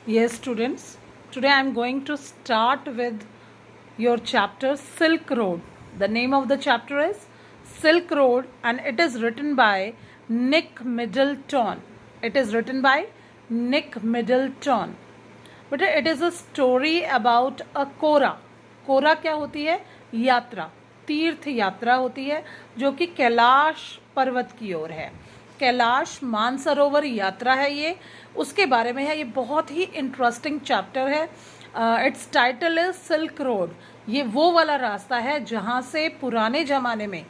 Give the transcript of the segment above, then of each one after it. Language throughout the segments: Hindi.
Yes, students. Today I am going to start with your chapter Silk Road. The name of the chapter is Silk Road and it is written by Nick Middleton. It is written by Nick Middleton. But it is a story about a कोरा. कोरा क्या होती है? यात्रा, तीर्थ यात्रा होती है जो कि कैलाश पर्वत की ओर है. कैलाश मानसरोवर यात्रा है ये, उसके बारे में है. ये बहुत ही इंटरेस्टिंग चैप्टर है. It's title is silk road. ये वो वाला रास्ता है जहाँ से पुराने ज़माने में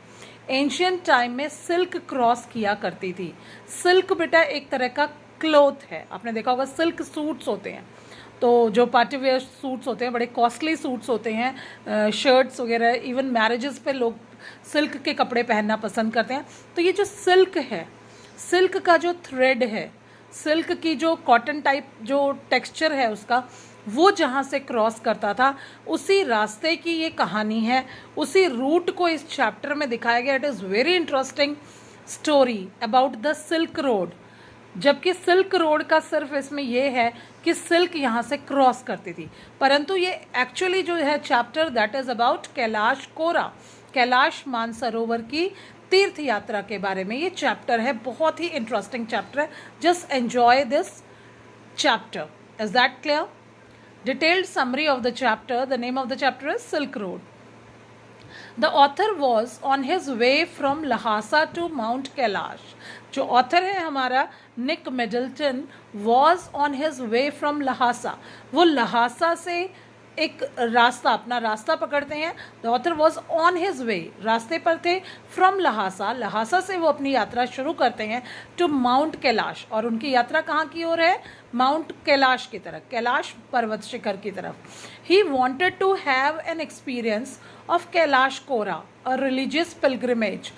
एंशियंट टाइम में सिल्क क्रॉस किया करती थी. सिल्क बेटा एक तरह का क्लोथ है. आपने देखा होगा सिल्क सूट्स होते हैं, तो जो पार्टी वेयर सूट्स होते हैं, बड़े कॉस्टली सूट्स होते हैं, शर्ट्स वगैरह. इवन मैरिजेस पे लोग सिल्क के कपड़े पहनना पसंद करते हैं. तो ये जो सिल्क है, सिल्क का जो थ्रेड है, सिल्क की जो कॉटन टाइप जो टेक्सचर है उसका, वो जहाँ से क्रॉस करता था, उसी रास्ते की ये कहानी है. उसी रूट को इस चैप्टर में दिखाया गया. It is very interesting story about the silk road. जबकि सिल्क रोड का सिर्फ इसमें यह है कि सिल्क यहाँ से क्रॉस करती थी, परंतु ये एक्चुअली जो है chapter that is about Kailash कोरा, कैलाश मानसरोवर की तीर्थ यात्रा के बारे में ये चैप्टर है. बहुत ही इंटरेस्टिंग चैप्टर है. Just enjoy this chapter. Is that clear? Detailed summary of the chapter. The name of the chapter is silk road. The author was on his way from Lhasa to Mount Kailash. जो ऑथर है हमारा Nick Middleton, was on his way from Lhasa. वो लहासा से एक रास्ता, अपना रास्ता पकड़ते हैं. The author was on his way, रास्ते पर थे. फ्रॉम लहासा, लहासा से वो अपनी यात्रा शुरू करते हैं टू माउंट कैलाश. और उनकी यात्रा कहाँ की ओर है? माउंट कैलाश की तरफ, कैलाश पर्वत शिखर की तरफ. He wanted to have an experience of Kailash kora, a religious pilgrimage.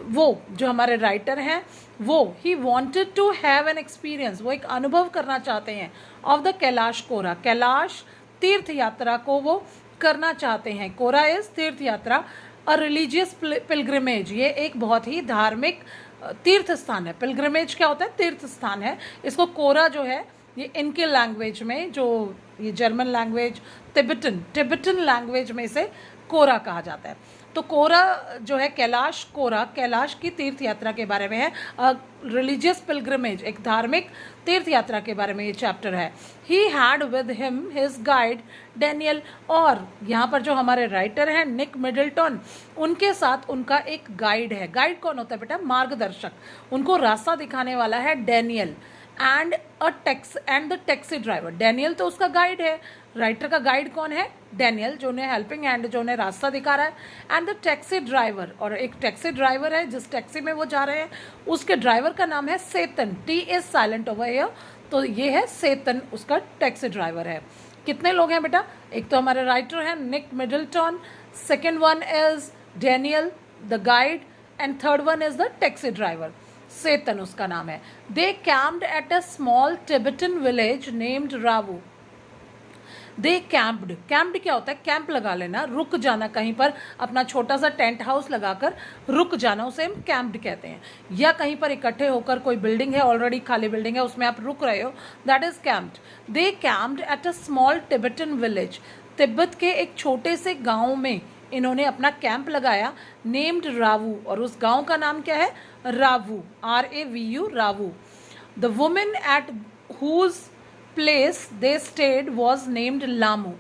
वो जो हमारे राइटर हैं, वो he wanted to have an experience, वो एक अनुभव करना चाहते हैं ऑफ द कैलाश कोरा, कैलाश तीर्थ यात्रा को वो करना चाहते हैं. कोरा इज तीर्थ यात्रा. अ रिलीजियस पिलग्रिमेज, ये एक बहुत ही धार्मिक तीर्थ स्थान है. पिलग्रिमेज क्या होता है? तीर्थ स्थान है. इसको कोरा जो है ये इनके लैंग्वेज में, जो ये जर्मन लैंग्वेज, तिब्बतन लैंग्वेज में इसे कोरा कहा जाता है. तो कोरा जो है कैलाश कोरा, कैलाश की तीर्थ यात्रा के बारे में है. रिलीजियस पिलग्रिमेज, एक धार्मिक तीर्थ यात्रा के बारे में ये चैप्टर है. He had with him his guide Daniel. और यहाँ पर जो हमारे राइटर हैं निक मिडल्टन, उनके साथ उनका एक गाइड है. गाइड कौन होता है बेटा? मार्गदर्शक. उनको रास्ता दिखाने वाला है Daniel. And the taxi driver. Daniel तो उसका गाइड है. राइटर का गाइड कौन है? डैनियल, जो उन्हें हेल्पिंग हैंड, जो उन्हें रास्ता दिखा रहा है. एंड द टैक्सी ड्राइवर, और एक टैक्सी ड्राइवर है जिस टैक्सी में वो जा रहे हैं, उसके ड्राइवर का नाम है Tsetan. T is silent over here. तो ये है सेतन, उसका टैक्सी ड्राइवर है. कितने लोग हैं बेटा? एक तो हमारे राइटर हैं Nick Middleton, second one is Daniel the guide, and third one is the taxi driver. Tsetan उसका नाम है. They camped at a small Tibetan village named Ravu. They camped. Camped क्या होता है? कैंप लगा लेना, रुक जाना कहीं पर, अपना छोटा सा टेंट हाउस लगाकर रुक जाना, उसे हम कैम्प्ड कहते हैं. या कहीं पर इकट्ठे होकर, कोई बिल्डिंग है, ऑलरेडी खाली बिल्डिंग है, उसमें आप रुक रहे हो, that is camped. They camped at a small Tibetan village. Tibet के एक छोटे से गाँव में इन्होंने अपना कैंप लगाया, नेम्ड रावू. और उस गांव का नाम क्या है? Ravu, RAVU, Ravu. The women at whose place they stayed was named Lamu.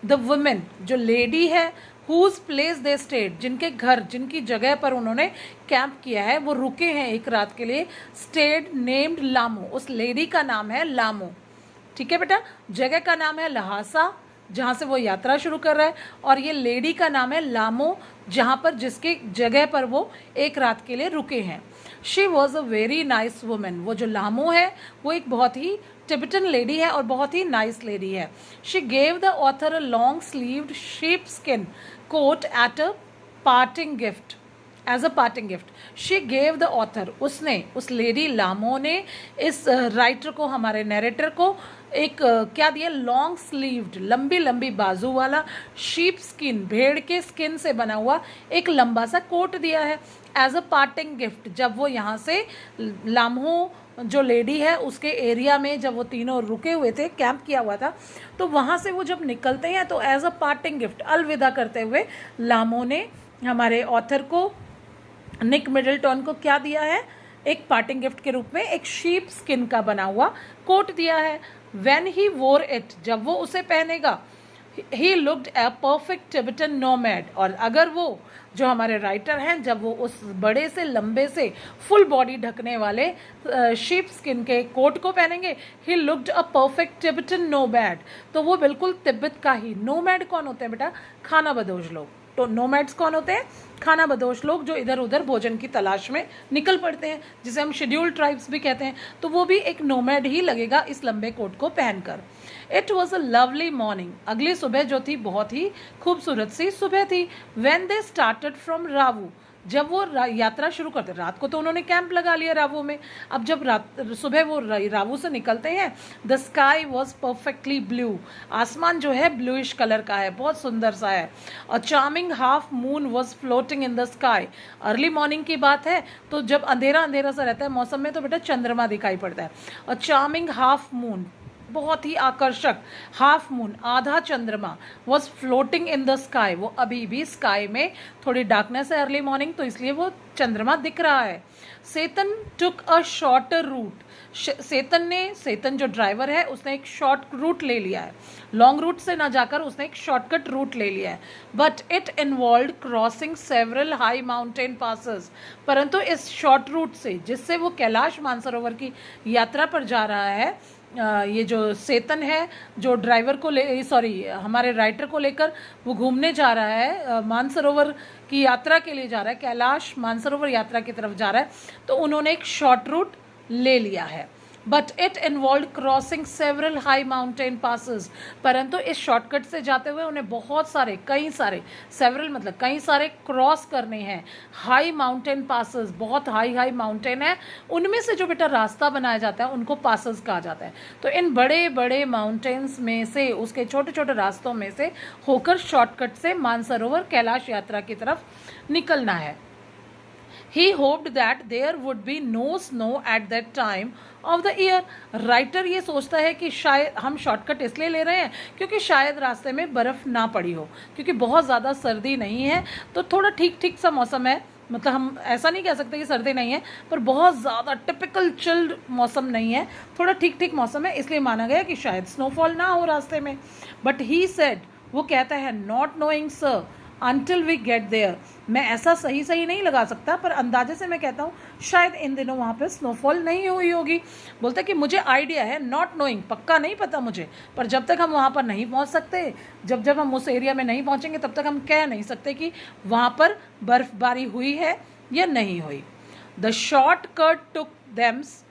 The women, जो लेडी है, हुज प्लेस दे स्टेड, जिनके घर, जिनकी जगह पर उन्होंने कैंप किया है, वो रुके हैं एक रात के लिए, स्टेड नेम्ड लामू. उस लेडी का नाम है लामू. ठीक है बेटा? जगह का नाम है लहासा, जहाँ से वो यात्रा शुरू कर रहा है, और ये लेडी का नाम है लामो, जहाँ पर, जिसके जगह पर वो एक रात के लिए रुके हैं. She was a very nice women. वो जो लामो है वो एक बहुत ही टिबेटन लेडी है और बहुत ही नाइस लेडी है. She gave the author a long sleeved sheep skin coat at a parting gift. As a parting gift she gave the author, उसने, उस लेडी लामो ने इस राइटर को, हमारे नरेटर को एक क्या दिया, लॉन्ग स्लीव्ड, लंबी लंबी बाजू वाला, शीप स्किन, भेड़ के स्किन से बना हुआ एक लंबा सा कोट दिया है एज अ पार्टिंग गिफ्ट। जब वो यहाँ से लामो जो लेडी है उसके एरिया में, जब वो तीनों रुके हुए थे, कैंप किया हुआ था, तो वहाँ से वो जब निकलते हैं तो एज अ पार्टिंग गिफ्ट, अलविदा करते हुए लामो ने हमारे ऑथर को, निक मिडलटन को क्या दिया है, एक पार्टिंग गिफ्ट के रूप में एक शीप स्किन का बना हुआ कोट दिया है। व्हेन ही वोर इट, जब वो उसे पहनेगा, he looked a perfect Tibetan nomad, और अगर वो जो हमारे राइटर हैं, जब वो उस बड़े से लंबे से फुल बॉडी ढकने वाले शीप स्किन के कोट को पहनेंगे, he looked a perfect Tibetan nomad, तो वो बिल्कुल तिब्बत का ही। नोमैड कौन होते हैं बेटा, खाना बदोश लोग। तो नोमैड्स कौन होते हैं, खाना बदोश लोग, जो इधर उधर भोजन की तलाश में निकल पड़ते हैं, जिसे हम शेड्यूल्ड ट्राइब्स भी कहते हैं। तो वो भी एक नोमैड ही लगेगा इस लंबे कोट को पहनकर। It was a lovely morning, अगली सुबह जो थी बहुत ही खूबसूरत सी सुबह थी। व्हेन दे स्टार्टेड फ्रॉम रावू, जब वो यात्रा शुरू करते, रात को तो उन्होंने कैंप लगा लिया रावू में, अब जब सुबह वो रावू से निकलते हैं, the sky was perfectly blue, आसमान जो है ब्लूइश कलर का है, बहुत सुंदर सा है। A charming half moon was floating in the sky, early morning की बात है, तो जब अंधेरा अंधेरा सा रहता है मौसम में, तो बेटा चंद्रमा दिखाई पड़ता है। अ चार्मिंग हाफ मून, बहुत ही आकर्षक हाफ मून, आधा चंद्रमा, was floating in the sky, वो अभी भी स्काई में, थोड़ी डार्कनेस है अर्ली मॉर्निंग तो इसलिए वो चंद्रमा दिख रहा है। सेतन टुक अ शॉर्टर रूट, सेतन जो ड्राइवर है उसने एक शॉर्ट रूट ले लिया है, लॉन्ग रूट से ना जाकर उसने एक शॉर्टकट रूट ले लिया है। But it involve crossing several high mountain passes, परंतु इस शॉर्ट रूट से, जिससे वो कैलाश मानसरोवर की यात्रा पर जा रहा है, ये जो सेतन है, जो ड्राइवर को हमारे राइटर को लेकर वो घूमने जा रहा है, मानसरोवर की यात्रा के लिए जा रहा है, कैलाश मानसरोवर यात्रा की तरफ जा रहा है, तो उन्होंने एक शॉर्ट रूट ले लिया है। But it involve crossing several high mountain passes, परंतु इस शॉर्टकट से जाते हुए उन्हें बहुत सारे, कई सारे, सेवरल मतलब कई सारे क्रॉस करने हैं, हाई माउंटेन पासेस, बहुत हाई हाई माउंटेन है, उनमें से जो बेटा रास्ता बनाया जाता है उनको पासेस कहा जाता है। तो इन बड़े बड़े माउंटेन्स में से, उसके छोटे छोटे रास्तों में से होकर शॉर्टकट से मानसरोवर कैलाश यात्रा की तरफ निकलना है। He hoped that there would be no snow at that time of the year. Writer ये सोचता है कि शायद हम शॉर्टकट इसलिए ले रहे हैं क्योंकि शायद रास्ते में बर्फ़ ना पड़ी हो, क्योंकि बहुत ज़्यादा सर्दी नहीं है, तो थोड़ा ठीक ठीक सा मौसम है। मतलब हम ऐसा नहीं कह सकते कि सर्दी नहीं है, पर बहुत ज़्यादा टिपिकल चिल्ड मौसम नहीं है, थोड़ा ठीक ठीक मौसम है, इसलिए माना गया कि शायद स्नोफॉल ना हो रास्ते में। बट ही सेड, वो कहता है, not knowing sir until we get there, मैं ऐसा सही नहीं लगा सकता, पर अंदाजे से मैं कहता हूँ शायद इन दिनों वहाँ पे स्नोफॉल नहीं हुई होगी। बोलते कि मुझे आइडिया है, नॉट नोइंग, पक्का नहीं पता मुझे, पर जब तक हम वहाँ पर नहीं पहुँच सकते, जब हम उस एरिया में नहीं पहुँचेंगे, तब तक हम कह नहीं सकते कि वहाँ पर बर्फबारी हुई है या नहीं हुई। The short cut took them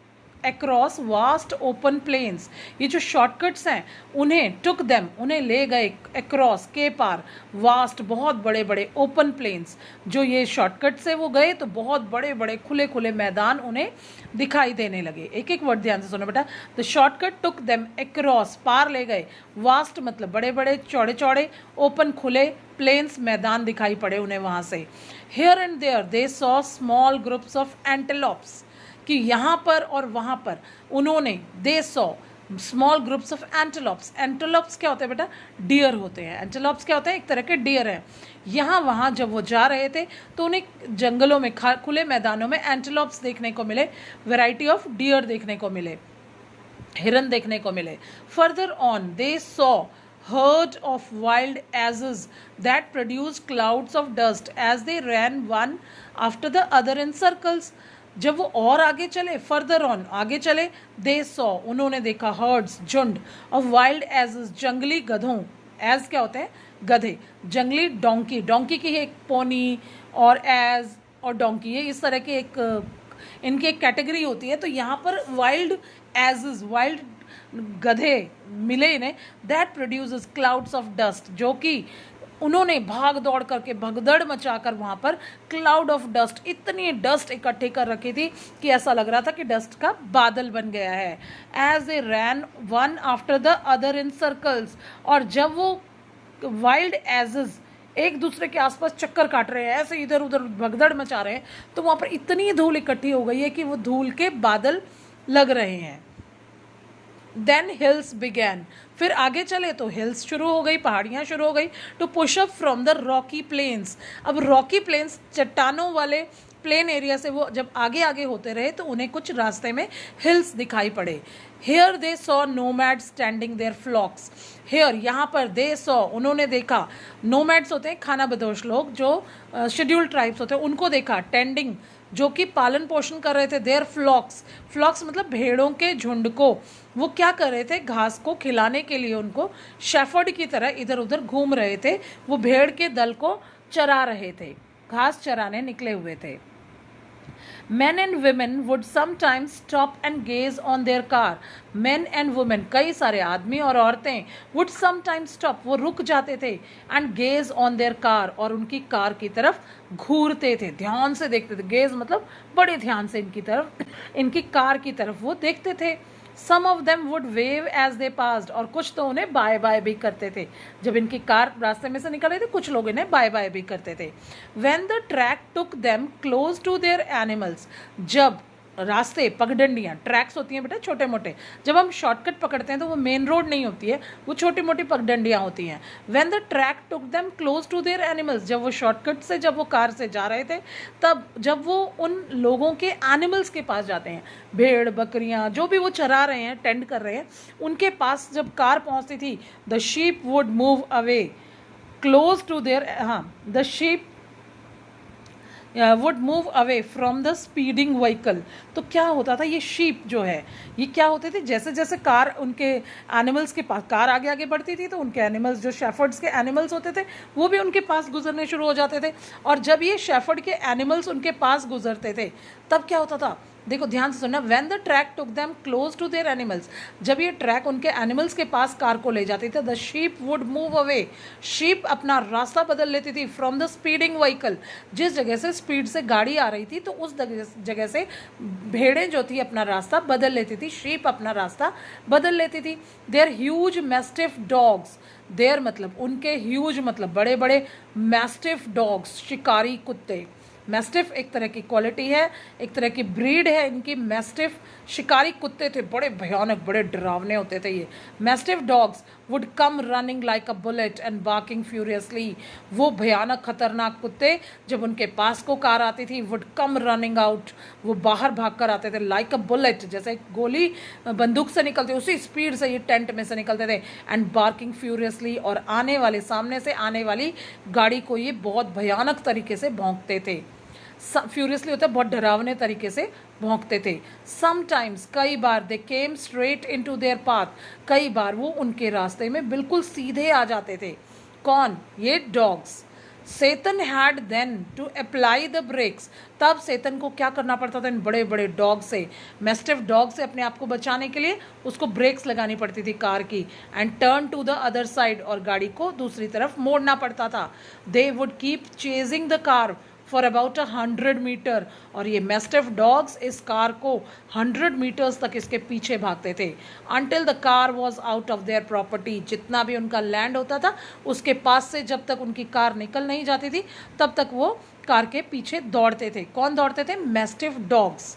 across vast open plains, ये जो शॉर्टकट्स हैं उन्हें टुक देम, उन्हें ले गए, अक्रॉस के पार, वास्ट बहुत बड़े बड़े, ओपन प्लेन्स, जो ये शॉर्टकट से वो गए तो बहुत बड़े बड़े खुले खुले मैदान उन्हें दिखाई देने लगे। एक एक वर्ड ध्यान से सुनो बेटा। The shortcut took them across, पार ले गए, वास्ट मतलब बड़े बड़े चौड़े चौड़े, ओपन खुले, प्लेन्स मैदान दिखाई पड़े उन्हें वहाँ से। Here and there they saw small groups of antelopes, कि यहाँ पर और वहाँ पर उन्होंने, they saw small groups of antelopes, antelopes क्या होते हैं बेटा, डियर होते हैं, एंटेलोप्स क्या होते हैं, एक तरह के डियर हैं। यहाँ वहाँ जब वो जा रहे थे तो उन्हें जंगलों में, खुले मैदानों में एंटेलोप्स देखने को मिले, वैरायटी ऑफ डियर देखने को मिले, हिरन देखने को मिले। Further on they saw herd of wild asses that produced clouds of dust as they ran one after the other in circles. जब वो और आगे चले, फर्दर ऑन आगे चले, दे सॉ उन्होंने देखा, हर्ड्स झुंड ऑफ वाइल्ड एजेस जंगली गधों, एज क्या होते हैं, गधे, जंगली डोंकी, डोंकी की एक पोनी और एज और डोंकी, ये इस तरह के एक इनकी एक कैटेगरी होती है। तो यहाँ पर वाइल्ड एजेस, वाइल्ड गधे मिले इन्हें, that produces clouds of dust, जो कि उन्होंने भाग दौड़ करके भगदड़ मचाकर वहाँ पर क्लाउड ऑफ डस्ट, इतनी डस्ट इकट्ठी कर रखी थी कि ऐसा लग रहा था कि डस्ट का बादल बन गया है। As a ran one after the other in circles, और जब वो वाइल्ड एजेस एक दूसरे के आसपास चक्कर काट रहे हैं, ऐसे इधर उधर भगदड़ मचा रहे हैं, तो वहाँ पर इतनी धूल इकट्ठी हो गई है कि वो धूल के बादल लग रहे हैं। देन हिल्स बिगैन, फिर आगे चले तो हिल्स शुरू हो गई, पहाड़ियाँ शुरू हो गई, to push up from the rocky plains. अब रॉकी प्लेन्स, चट्टानों वाले प्लेन एरिया से वो जब आगे आगे होते रहे तो उन्हें कुछ रास्ते में हिल्स दिखाई पड़े। Here they saw nomad standing their flocks. Here, यहाँ पर दे सॉ, उन्होंने देखा, नोमैड्स होते हैं खाना बदोश लोग, जो शेड्यूल्ड ट्राइब्स होते हैं, उनको देखा, टेंडिंग जो कि पालन पोषण कर रहे थे, देयर फ्लॉक्स, फ्लॉक्स मतलब भेड़ों के झुंड को, वो क्या कर रहे थे, घास को खिलाने के लिए उनको शेफर्ड की तरह इधर उधर घूम रहे थे, वो भेड़ के दल को चरा रहे थे, घास चराने निकले हुए थे। Men and women would sometimes stop and gaze on their car. Men and women, कई सारे आदमी और औरतें, would sometimes stop, वो रुक जाते थे, and gaze on their car, और उनकी कार की तरफ घूरते थे, ध्यान से देखते थे। गेज मतलब बड़े ध्यान से इनकी तरफ, इनकी कार की तरफ वो देखते थे। Some of them would wave as they passed, और कुछ तो उन्हें बाय बाय भी करते थे। जब इनकी कार रास्ते में से निकल रही थी, कुछ लोग इन्हें बाय बाय भी करते थे। When the track took them close to their animals, जब रास्ते, पगडंडियाँ, ट्रैक्स होती हैं बेटा छोटे मोटे, जब हम शॉर्टकट पकड़ते हैं तो वो मेन रोड नहीं होती है, वो छोटी मोटी पगडंडियाँ होती हैं। When the track took them close to their animals, जब वो शॉर्टकट से, जब वो कार से जा रहे थे, तब जब वो उन लोगों के एनिमल्स के पास जाते हैं, भेड़ बकरियाँ जो भी वो चरा रहे हैं, टेंड कर रहे हैं, उनके पास जब कार पहुँचती थी, the sheep would move away close to there, the sheep would move away from the speeding vehicle. तो क्या होता था, ये शीप जो है, ये क्या होते थे, जैसे जैसे कार उनके एनिमल्स के पास, कार आगे आगे बढ़ती थी तो उनके एनिमल्स, जो शेफर्ड्स के एनिमल्स होते थे, वो भी उनके पास गुजरने शुरू हो जाते थे। और जब ये शेफर्ड के एनिमल्स उनके पास गुजरते थे, तब क्या होता था, देखो ध्यान से सुनना, when the track took them close to their animals, जब ये ट्रैक उनके एनिमल्स के पास कार को ले जाती थी, the sheep would move away, sheep अपना रास्ता बदल लेती थी, फ्रॉम द स्पीडिंग व्हीकल, जिस जगह से स्पीड से गाड़ी आ रही थी तो उस जगह से भेड़ें जो थी अपना रास्ता बदल लेती थी, शीप अपना रास्ता बदल लेती थी। There huge mastiff dogs, there मतलब उनके, ह्यूज मतलब बड़े बड़े, मैस्टिफ डॉग्स शिकारी कुत्ते। मैस्टिफ एक तरह की क्वालिटी है, एक तरह की ब्रीड है इनकी। मैस्टिफ शिकारी कुत्ते थे, बड़े भयानक, बड़े डरावने होते थे ये। Mastiff dogs would come running like a bullet and barking furiously, वो भयानक खतरनाक कुत्ते जब उनके पास को कार आती थी, वुड कम रनिंग आउट, वो बाहर भाग कर आते थे, लाइक अ बुलेट, जैसे गोली बंदूक से निकलती उसी स्पीड से ये टेंट में से निकलते थे, एंड बार्किंग फ्यूरियसली, और आने वाले, सामने से आने वाली गाड़ी को ये बहुत भयानक तरीके से भौंकते थे। फ्यूरियसली होता है बहुत डरावने तरीके से भौंकते थे। समटाइम्स, कई बार, they came straight into their path, कई बार वो उनके रास्ते में बिल्कुल सीधे आ जाते थे। कौन, ये dogs. Tsetan had then to apply the brakes, तब सेतन को क्या करना पड़ता था, इन बड़े बड़े डॉग से, मैस्टिफ डॉग से अपने आप को बचाने के लिए उसको ब्रेक्स लगानी पड़ती थी कार की, and turn to the other side, और गाड़ी को दूसरी तरफ मोड़ना पड़ता था। They would keep chasing the car for about 100 metre, और ये मैस्टिफ डॉग्स इस कार को 100 मीटर्स तक इसके पीछे भागते थे। Until the car was out of their property, जितना भी उनका लैंड होता था उसके पास से जब तक उनकी कार निकल नहीं जाती थी तब तक वो कार के पीछे दौड़ते थे। कौन दौड़ते थे, mastiff dogs.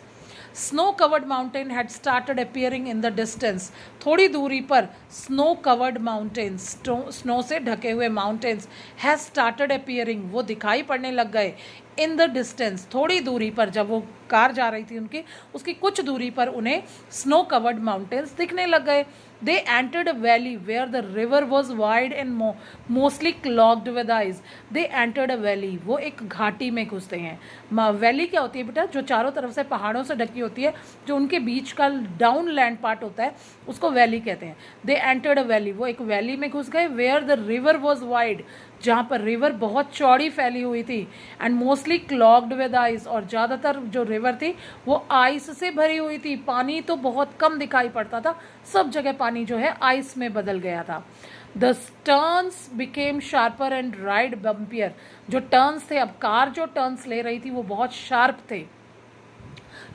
Snow covered mountain had started appearing in the distance, थोड़ी दूरी पर स्नो कवर्ड माउंटेन्स, स्नो से ढके हुए माउंटेन्स, हैज स्टार्टेड अपियरिंग, वो दिखाई पड़ने लग गए, इन द डिस्टेंस, थोड़ी दूरी पर, जब वो कार जा रही थी उनकी, उसकी कुछ दूरी पर उन्हें स्नो कवर्ड माउंटेन्स दिखने लग गए। They entered a valley where the river was wide and mostly clogged with ice, they entered a valley, वो एक घाटी में घुसते हैं। वैली क्या होती है बेटा, जो चारों तरफ से पहाड़ों से ढकी होती है, जो उनके बीच का डाउन लैंड पार्ट होता है उसको वैली कहते हैं। दे एंटर्ड अ वैली, वो एक वैली में घुस गए, where the river was wide, जहाँ पर रिवर बहुत चौड़ी फैली हुई थी and mostly clogged with ice, और ज़्यादातर जो रिवर थी वो आइस से भरी हुई थी। पानी तो बहुत कम दिखाई पड़ता था, सब जगह पानी जो है आइस में बदल गया था। The turns became sharper and ride bumpier, जो टर्न्स थे, अब कार जो टर्न्स ले रही थी वो बहुत शार्प थे,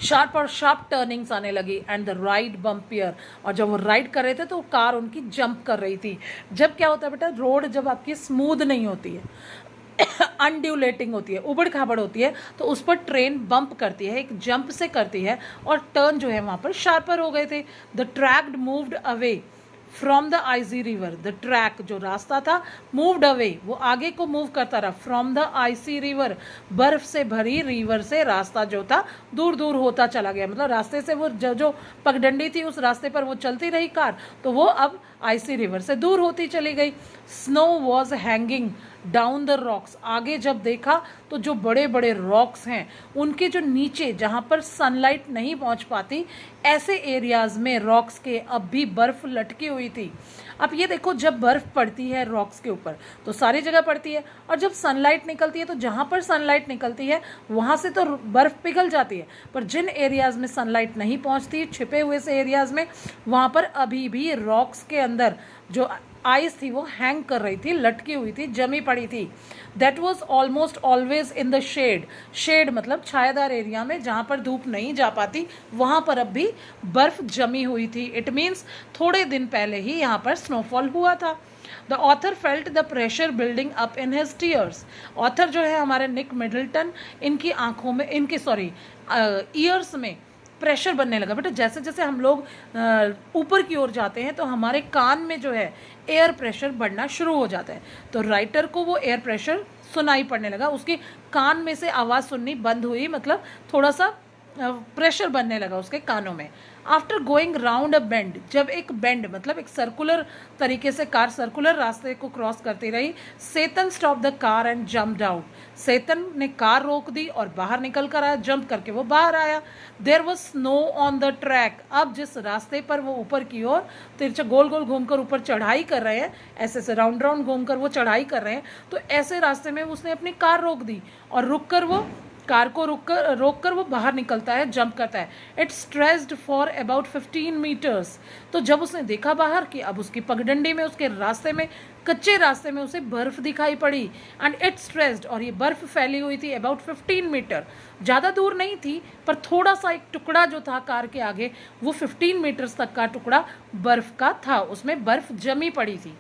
शार्प और शार्प टर्निंग्स आने लगी एंड द राइड बम्पियर, और जब वो राइड कर रहे थे तो कार उनकी जंप कर रही थी। जब क्या होता है बेटा, रोड जब आपकी स्मूथ नहीं होती है अनड्यूलेटिंग होती है, उबड़ खाबड़ होती है, तो उस पर ट्रेन बम्प करती है, एक जंप से करती है, और टर्न जो है वहाँ पर शार्पर हो गए थे। The track moved away from the icy river, the track जो रास्ता था मूव्ड अवे, वो आगे को मूव करता रहा, फ्रॉम द आइसी रिवर, बर्फ से भरी रिवर से रास्ता जो था दूर दूर होता चला गया। मतलब रास्ते से वो जो पगडंडी थी उस रास्ते पर वो चलती रही कार, तो वो अब आइसी रिवर से दूर होती चली गई। Snow was hanging down the rocks, आगे जब देखा तो जो बड़े बड़े रॉक्स हैं उनके जो नीचे जहाँ पर सनलाइट नहीं पहुँच पाती, ऐसे एरियाज में रॉक्स के अब भी बर्फ लटकी हुई थी। अब ये देखो, जब बर्फ पड़ती है रॉक्स के ऊपर तो सारी जगह पड़ती है, और जब सनलाइट निकलती है तो जहाँ पर सनलाइट निकलती है वहाँ से तो बर्फ पिघल जाती है, पर जिन एरियाज़ में सनलाइट नहीं पहुँचती, छिपे हुए से एरियाज़ में, वहाँ पर अभी भी रॉक्स के अंदर जो आइस थी वो हैंग कर रही थी, लटकी हुई थी, जमी पड़ी थी। That was almost always in the shade, shade मतलब छायादार एरिया में जहाँ पर धूप नहीं जा पाती, वहाँ पर अब भी बर्फ जमी हुई थी। इट मीन्स थोड़े दिन पहले ही यहाँ पर स्नोफॉल हुआ था। The author felt the pressure building up in his tears, author जो है हमारे निक मिडल्टन, इनकी आंखों में, इनकी ईयर्स में प्रेशर बनने लगा। बेटा जैसे जैसे हम लोग ऊपर की ओर जाते हैं तो हमारे कान में जो है एयर प्रेशर बढ़ना शुरू हो जाता है, तो राइटर को वो एयर प्रेशर सुनाई पड़ने लगा, उसके कान में से आवाज़ सुननी बंद हुई, मतलब थोड़ा सा प्रेशर बनने लगा उसके कानों में। आफ्टर गोइंग राउंड अ बेंड, जब एक बेंड मतलब एक सर्कुलर तरीके से कार सर्कुलर रास्ते को क्रॉस करती रही, Tsetan stop the car and jumped out, Tsetan ने कार रोक दी और बाहर निकल कर आया, जंप करके वो बाहर आया। There was snow on the track, अब जिस रास्ते पर वो ऊपर की ओर तिरछा गोल गोल घूमकर ऊपर चढ़ाई कर रहे हैं, ऐसे से राउंड राउंड घूमकर वो चढ़ाई कर रहे हैं, तो ऐसे रास्ते में उसने अपनी कार रोक दी और रुक कर वो कार को रोक कर वो बाहर निकलता है, जंप करता है। It stretched for about 15 metres, तो जब उसने देखा बाहर कि अब उसकी पगडंडी में, उसके रास्ते में, कच्चे रास्ते में उसे बर्फ दिखाई पड़ी, एंड इट स्ट्रेस्ड, और ये बर्फ फैली हुई थी अबाउट 15 मीटर, ज़्यादा दूर नहीं थी पर थोड़ा सा एक टुकड़ा जो था कार के आगे वो 15 मीटर्स तक का टुकड़ा बर्फ का था, उसमें बर्फ जमी पड़ी थी।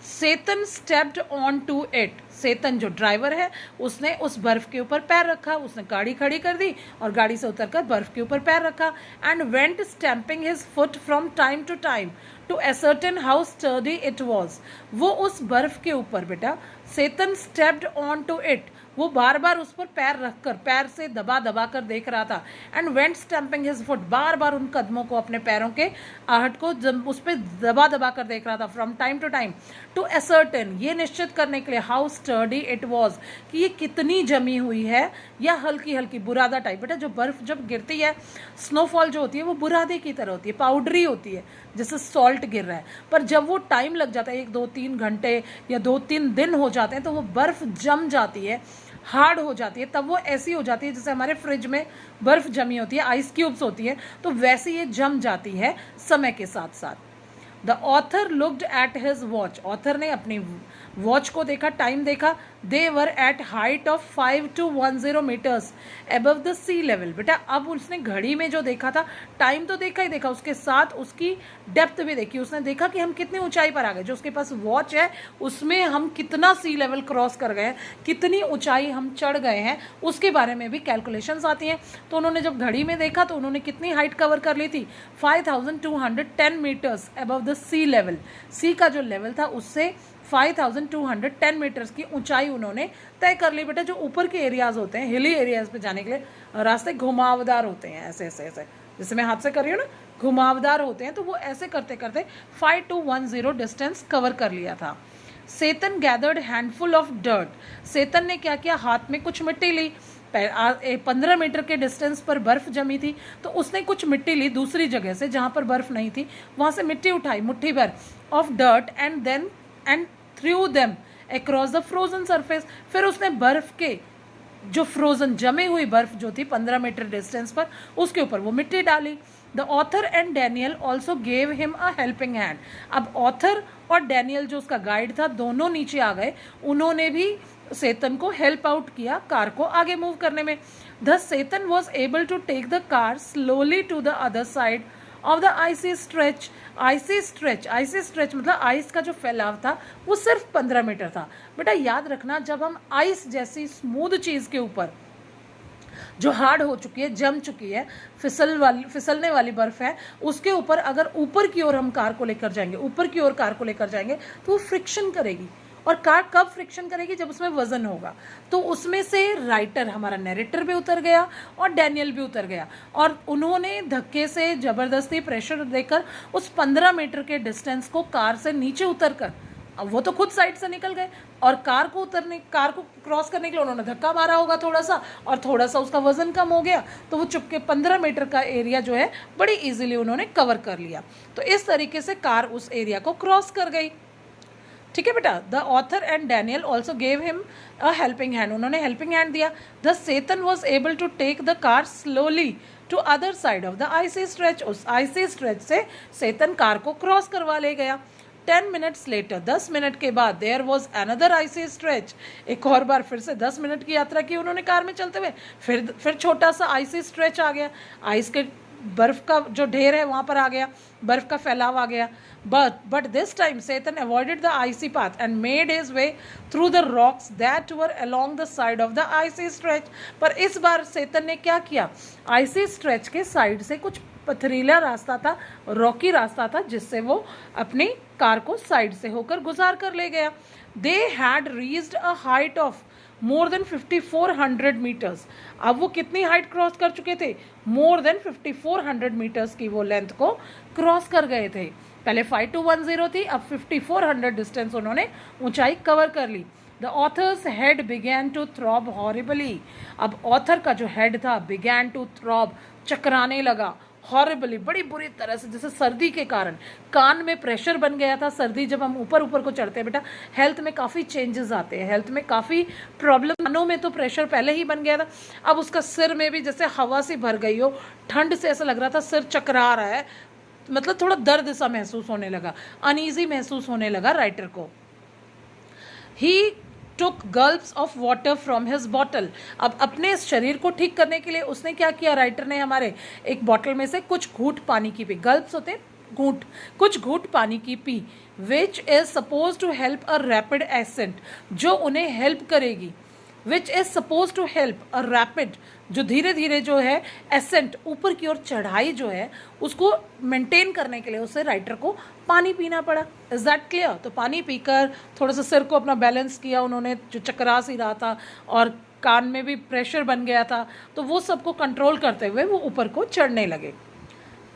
सेतन स्टेप्ड ऑन टू इट, सेतन जो ड्राइवर है उसने उस बर्फ के ऊपर पैर रखा, उसने गाड़ी खड़ी कर दी और गाड़ी से उतरकर बर्फ के ऊपर पैर रखा, and went stamping his foot from time to time to ascertain how sturdy it was. वो उस बर्फ के ऊपर बेटा Tsetan stepped on to it, वो बार बार उस पर पैर रखकर, पैर से दबा दबा कर देख रहा था, and went stamping his foot, बार बार उन कदमों को, अपने पैरों के आहट को उस पर दबा दबा कर देख रहा था, from time to time, to ascertain, ये निश्चित करने के लिए, हाउ स्टर्डी इट वॉज, कि ये कितनी जमी हुई है या हल्की हल्की बुरादा टाइप। बेटा जो बर्फ जब गिरती है, स्नोफॉल जो होती है वो बुरादे की तरह होती है, पाउडरी होती है, जैसे सॉल्ट गिर रहा है, पर जब वो टाइम लग जाता है, 1-2-3 घंटे या 2-3 दिन हो जाते हैं, तो वो बर्फ जम जाती है, हार्ड हो जाती है, तब वो ऐसी हो जाती है जैसे हमारे फ्रिज में बर्फ जमी होती है, आइस क्यूब्स होती है, तो वैसे ये जम जाती है समय के साथ साथ। The author looked at his watch, author ने अपनी वॉच को देखा, टाइम देखा, they were at height of 5 to 10 metres above the sea level. बेटा अब उसने घड़ी में जो देखा था, टाइम तो देखा ही देखा, उसके साथ उसकी डेप्थ भी देखी, उसने देखा कि हम कितनी ऊंचाई पर आ गए, जो उसके पास वॉच है उसमें हम कितना सी लेवल क्रॉस कर गए हैं, कितनी ऊंचाई हम चढ़ गए हैं, उसके बारे में भी कैलकुलेशंस आती हैं। तो उन्होंने जब घड़ी में देखा तो उन्होंने कितनी हाइट कवर कर ली थी, 5210 metres above the sea level, sea का जो लेवल था उससे 5210 मीटर्स की ऊंचाई उन्होंने तय कर ली। बेटा जो ऊपर के एरियाज होते हैं, हिली एरियाज पे जाने के लिए रास्ते घुमावदार होते हैं, ऐसे ऐसे ऐसे, जैसे मैं हाथ से कर रही हूँ ना, घुमावदार होते हैं, तो वो ऐसे करते करते 5 to 10 डिस्टेंस कवर कर लिया था। सेतन गैदर्ड हैंडफुल ऑफ डर्ट, सेतन ने क्या किया, हाथ में कुछ मिट्टी ली, 15 मीटर के डिस्टेंस पर बर्फ जमी थी, तो उसने कुछ मिट्टी ली दूसरी जगह से जहाँ पर बर्फ नहीं थी, वहाँ से मिट्टी उठाई मुट्ठी भर, of dirt, and through them across the frozen surface. फिर उसने बर्फ के जो फ्रोजन जमी हुई बर्फ जो थी 15 मीटर डिस्टेंस पर, उसके ऊपर वो मिट्टी डाली। The author and Daniel also gave him a helping hand. अब ऑथर और डैनियल जो उसका गाइड था, दोनों नीचे आ गए, उन्होंने भी सेतन को हेल्प आउट किया कार को आगे मूव करने में। Thus Satan was able to take the car slowly to the other side of the icy stretch. icy stretch मतलब आइस का जो फैलाव था वो सिर्फ 15 मीटर था। बेटा याद रखना, जब हम आइस जैसी स्मूथ चीज के ऊपर जो हार्ड हो चुकी है, जम चुकी है, फिसलने वाली बर्फ है, उसके ऊपर अगर ऊपर की ओर हम कार को लेकर जाएंगे, ऊपर की ओर कार को लेकर जाएंगे तो वो फ्रिक्शन करेगी। और कार कब फ्रिक्शन करेगी? जब उसमें वजन होगा। तो उसमें से राइटर, हमारा नैरेटर भी उतर गया और डैनियल भी उतर गया, और उन्होंने धक्के से जबरदस्ती प्रेशर देकर उस 15 मीटर के डिस्टेंस को कार से नीचे उतर कर, अब वो तो खुद साइड से निकल गए, और कार को क्रॉस करने के लिए उन्होंने धक्का मारा होगा थोड़ा सा, और थोड़ा सा उसका वजन कम हो गया, तो वो चुपके 15 मीटर का एरिया जो है बड़ी इजीली उन्होंने कवर कर लिया। तो इस तरीके से कार उस एरिया को क्रॉस कर गई। ठीक है बेटा। The author and Daniel also gave him a helping hand, उन्होंने हेल्पिंग हैंड दिया। The Tsetan was able to take the car slowly to other side of the icy stretch, उस आइसी स्ट्रेच से सेतन कार को क्रॉस करवा ले गया। 10 मिनट्स लेटर, 10 मिनट के बाद, there was another icy stretch, एक और बार फिर से 10 मिनट की यात्रा की उन्होंने कार में चलते हुए, फिर छोटा सा आइसी स्ट्रेच आ गया, आइस के बर्फ का जो ढेर है वहां पर आ गया, बर्फ का फैलाव आ गया। But this time Satan avoided the icy path and made his way through the rocks that were along the side of the icy stretch। पर इस बार Satan ने क्या किया? आइसी स्ट्रेच के साइड से कुछ पथरीला रास्ता था, रॉकी रास्ता था, जिससे वो अपनी कार को साइड से होकर गुजार कर ले गया। They had reached a height of more than 5400 metres. अब वो कितनी हाइट क्रॉस कर चुके थे? मोर देन 5400 मीटर्स की वो लेंथ को क्रॉस कर गए थे। पहले 5210 थी, अब 5400 डिस्टेंस उन्होंने ऊंचाई कवर कर ली। The author's head began to throb horribly. अब ऑथर का जो हेड था, बिगैन टू थ्रॉब, चकराने लगा, हॉरिबली, बड़ी बुरी तरह से, जैसे सर्दी के कारण कान में प्रेशर बन गया था। सर्दी जब हम ऊपर को चढ़ते हैं बेटा, हेल्थ में काफ़ी चेंजेस आते हैं, हेल्थ में काफ़ी प्रॉब्लम, कानों में तो प्रेशर पहले ही बन गया था, अब उसका सिर में भी जैसे हवा सी भर गई हो, ठंड से ऐसा लग रहा था सिर चकरा रहा है, मतलब थोड़ा दर्द सा महसूस होने लगा, अनईजी महसूस होने लगा राइटर को। ही took gulps of water from his bottle। अब अपने शरीर को ठीक करने के लिए उसने क्या किया? राइटर ने हमारे एक बॉटल में से कुछ घूंट पानी की पी। गल्प्स होते हैं घूंट, कुछ घूंट पानी की पी। Which is suppose to help a rapid ascent, जो उन्हें हेल्प करेगी। Which is suppose to help a rapid, जो धीरे धीरे जो है एसेंट, ऊपर की ओर चढ़ाई जो है, उसको मेंटेन करने के लिए उसे राइटर को पानी पीना पड़ा। Is that clear? तो पानी पीकर थोड़ा सा सिर को अपना बैलेंस किया उन्होंने, जो चकरा सी रहा था और कान में भी प्रेशर बन गया था, तो वो सबको कंट्रोल करते हुए वो ऊपर को चढ़ने लगे।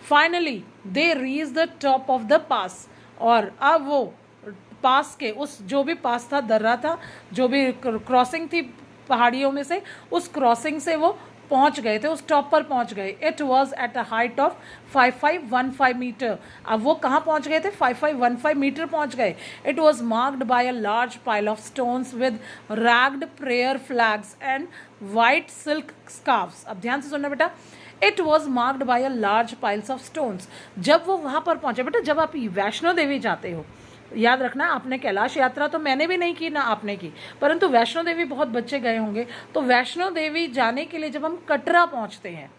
Finally they reach the top of the pass, और अब वो पास के, उस जो भी पास था, दर्रा था, जो भी क्रॉसिंग थी पहाड़ियों में से, उस क्रॉसिंग से वो पहुंच गए थे, उस टॉप पर पहुंच गए। It was at a height of 5515 metre. अब वो कहाँ पहुंच गए थे? 5515 मीटर पहुंच गए। It was marked by a large pile of stones with ragged prayer flags and white silk scarfs. अब ध्यान से सुनना बेटा, it was marked by a large piles of stones. जब वो वहाँ पर पहुंचे बेटा, जब आप वैष्णो देवी जाते हो, याद रखना, आपने कैलाश यात्रा तो मैंने भी नहीं की ना आपने की, परंतु वैष्णो देवी बहुत बच्चे गए होंगे। तो वैष्णो देवी जाने के लिए जब हम कटरा पहुंचते हैं,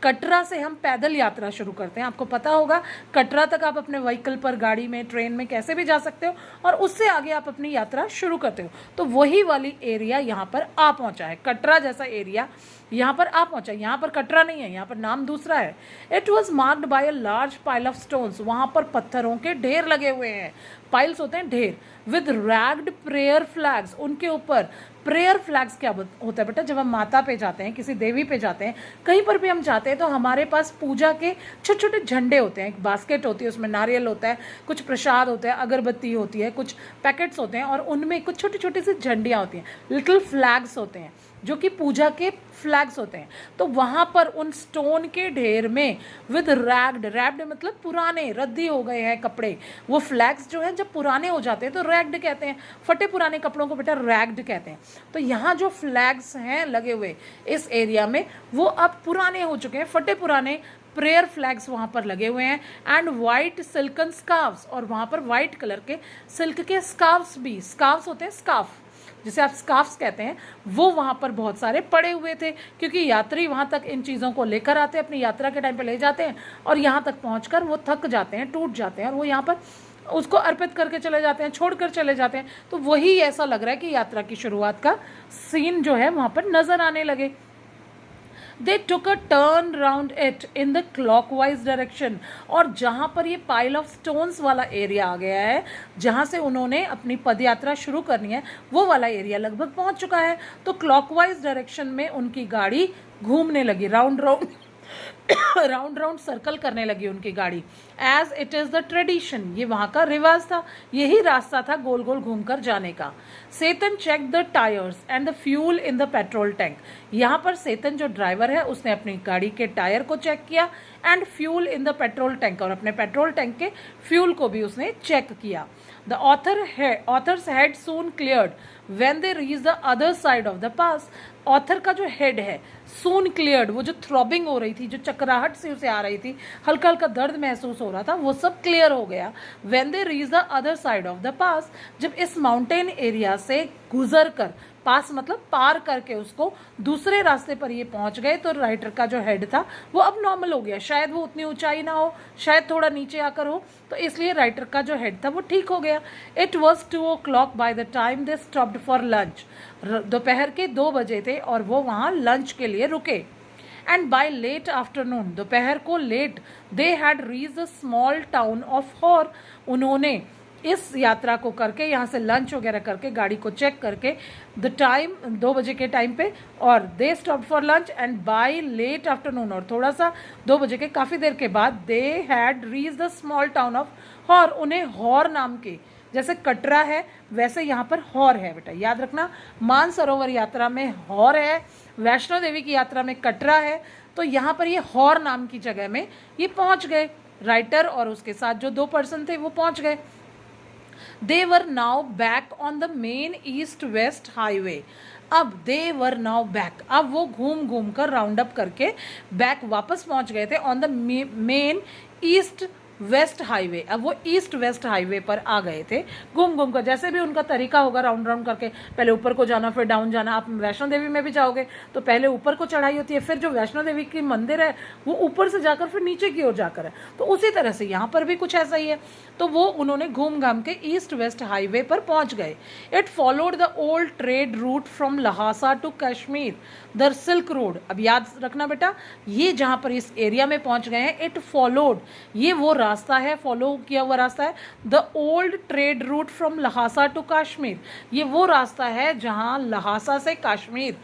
कटरा से हम पैदल यात्रा शुरू करते हैं। आपको पता होगा कटरा तक आप अपने व्हीकल पर, गाड़ी में, ट्रेन में, कैसे भी जा सकते हो, और उससे आगे आप अपनी यात्रा शुरू करते हो। तो वही वाली एरिया यहाँ पर आ पहुँचा है, कटरा जैसा एरिया यहाँ पर आ पहुँचा। यहाँ पर कटरा नहीं है, यहाँ पर नाम दूसरा है। It was marked by a large pile of stones, वहाँ पर पत्थरों के ढेर लगे हुए हैं। पाइल्स होते हैं ढेर। विद रैग्ड प्रेयर फ्लैग्स, उनके ऊपर प्रेयर फ्लैग्स क्या होता है बेटा? जब हम माता पे जाते हैं, किसी देवी पे जाते हैं, कहीं पर भी हम जाते हैं, तो हमारे पास पूजा के छोटे छोटे झंडे होते हैं। एक बास्केट होती है, उसमें नारियल होता है, कुछ प्रसाद होता है, अगरबत्ती होती है, कुछ पैकेट्स होते हैं, और उनमें कुछ छोटी छोटी सी झंडियाँ होती हैं, लिटिल फ्लैग्स होते हैं। जो कि पूजा के फ्लैग्स होते हैं। तो वहाँ पर उन स्टोन के ढेर में विद रैग्ड, रैग्ड मतलब पुराने, रद्दी हो गए हैं कपड़े, वो फ्लैग्स जो हैं जब पुराने हो जाते हैं तो रैग्ड कहते हैं, फटे पुराने कपड़ों को बेटा रैग्ड कहते हैं। तो यहाँ जो फ्लैग्स हैं लगे हुए इस एरिया में वो अब पुराने हो चुके हैं, फटे पुराने प्रेयर फ्लैग्स वहाँ पर लगे हुए हैं। एंड वाइट सिल्कन स्कार्फ्स, और वहाँ पर वाइट कलर के सिल्क के स्कार्फ्स भी, स्कार्फ्स होते हैं स्कार्फ जिसे आप स्कार्फ्स कहते हैं, वो वहाँ पर बहुत सारे पड़े हुए थे, क्योंकि यात्री वहाँ तक इन चीज़ों को लेकर आते हैं, अपनी यात्रा के टाइम पे ले जाते हैं और यहाँ तक पहुँचकर वो थक जाते हैं, टूट जाते हैं और वो यहाँ पर उसको अर्पित करके चले जाते हैं, छोड़कर चले जाते हैं। तो वही ऐसा लग रहा है कि यात्रा की शुरुआत का सीन जो है वहाँ पर नज़र आने लगे। They took a turn round it in the clockwise direction, और जहाँ पर ये पाइल ऑफ स्टोन्स वाला एरिया आ गया है, जहाँ से उन्होंने अपनी पदयात्रा शुरू करनी है, वो वाला एरिया लगभग पहुँच चुका है। तो क्लॉकवाइज डायरेक्शन में उनकी गाड़ी घूमने लगी, round round round round circle करने लगी उनकी गाड़ी। As it is the tradition, ये वहाँ का रिवाज था, यही रास्ता था गोल गोल घूमकर जाने का। Tsetan check the tyres and the fuel in the petrol tank, यहाँ पर सेतन जो ड्राइवर है उसने अपनी गाड़ी के टायर को चेक किया and fuel in the petrol tank, और अपने पेट्रोल टैंक के फ्यूल को भी उसने चेक किया। The author's head soon cleared when they reach the other side of the pass, author का जो हेड है सून क्लियर्ड, वो जो थ्रॉबिंग हो रही थी, जो चकराहट से उसे आ रही थी, हल्का हल्का दर्द महसूस हो रहा था, वो सब क्लियर हो गया। When they reach the other side of the pass, जब इस माउंटेन एरिया से गुजर कर, पास मतलब पार करके उसको दूसरे रास्ते पर ये पहुंच गए, तो राइटर का जो हेड था वो अब नॉर्मल हो गया। शायद वो उतनी ऊंचाई ना हो, शायद थोड़ा नीचे आकर हो, तो इसलिए राइटर का जो हेड था वो ठीक हो गया। It was 2 o'clock by the time they stopped for lunch, दोपहर के 2 बजे थे और वो वहाँ लंच के लिए रुके। एंड बाय लेट आफ्टरनून, दोपहर को late, they had reach the small town of Hor, उन्होंने इस यात्रा को करके, यहाँ से लंच वगैरह करके, गाड़ी को चेक करके, द टाइम 2 बजे के टाइम पे, और they stop for lunch and by late afternoon, और थोड़ा सा 2 बजे के काफ़ी देर के बाद, they had reach the small town of Hor, उन्हें हॉर नाम के, जैसे कटरा है वैसे यहाँ पर हॉर है बेटा, याद रखना। मानसरोवर यात्रा में हॉर है, वैष्णो देवी की यात्रा में कटरा है, तो यहाँ पर ये हॉर नाम की जगह में ये पहुँच गए। राइटर और उसके साथ जो 2 पर्सन थे वो पहुँच गए। They were now back on the main east-west highway. अब they were now back, अब वो घूम घूम कर राउंड अप करके बैक वापस पहुंच गए थे on the main east west highway. अब वो ईस्ट वेस्ट हाईवे पर आ गए थे घूम घूम कर, जैसे भी उनका तरीका होगा राउंड राउंड करके, पहले ऊपर को जाना फिर डाउन जाना। आप वैष्णो देवी में भी जाओगे तो पहले ऊपर को चढ़ाई होती है, फिर जो वैष्णो देवी की मंदिर है वो ऊपर से जाकर फिर नीचे की ओर जाकर है, तो उसी तरह से यहाँ पर भी कुछ ऐसा ही है। तो वो उन्होंने घूम घाम के ईस्ट वेस्ट हाईवे पर पहुँच गए। It followed the old trade route from Lhasa to Kashmir, the silk road. अब याद रखना बेटा, ये जहाँ पर इस एरिया में पहुँच गए हैं, इट फॉलोड, ये वो रास्ता है, फॉलो किया हुआ रास्ता है। The old trade route from Lhasa to Kashmir, ये वो रास्ता है जहाँ लहासा से कश्मीर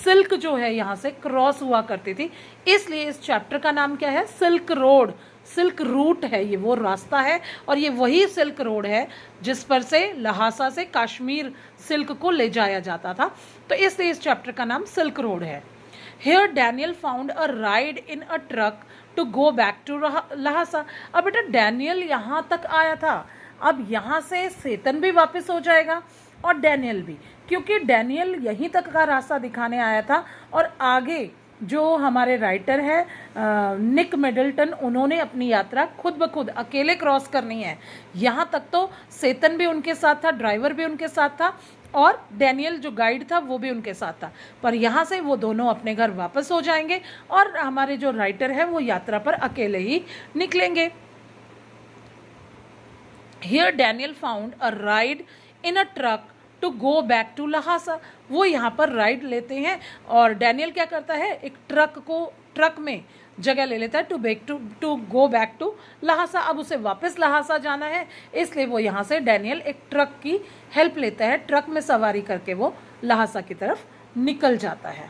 सिल्क जो है यहाँ से क्रॉस हुआ करती थी, इसलिए इस चैप्टर का नाम क्या है, सिल्क रोड। सिल्क रूट है, ये वो रास्ता है और ये वही सिल्क रोड है जिस पर से लहासा से कश्मीर सिल्क को ले जाया जाता था, तो इसलिए इस चैप्टर का नाम सिल्क रोड है। Here Daniel found a ride in a truck to go back to Lhasa. अब बेटा डैनियल यहाँ तक आया था, अब यहाँ से सेतन भी वापस हो जाएगा और डैनियल भी, क्योंकि डैनियल यहीं तक का रास्ता दिखाने आया था और आगे जो हमारे राइटर है निक मिडल्टन, उन्होंने अपनी यात्रा खुद ब खुद अकेले क्रॉस करनी है। यहाँ तक तो सेतन भी उनके साथ था, ड्राइवर भी उनके साथ था और डैनियल जो गाइड था वो भी उनके साथ था, पर यहाँ से वो दोनों अपने घर वापस हो जाएंगे और हमारे जो राइटर है वो यात्रा पर अकेले ही निकलेंगे। Here Daniel found a ride in a truck to go back to Lhasa. वो यहाँ पर राइड लेते हैं और डैनियल क्या करता है, एक ट्रक में जगह ले लेता है to go back to Lhasa. अब उसे वापस लहासा जाना है, इसलिए वो यहाँ से डैनियल एक ट्रक की हेल्प लेता है, ट्रक में सवारी करके वो लहासा की तरफ निकल जाता है।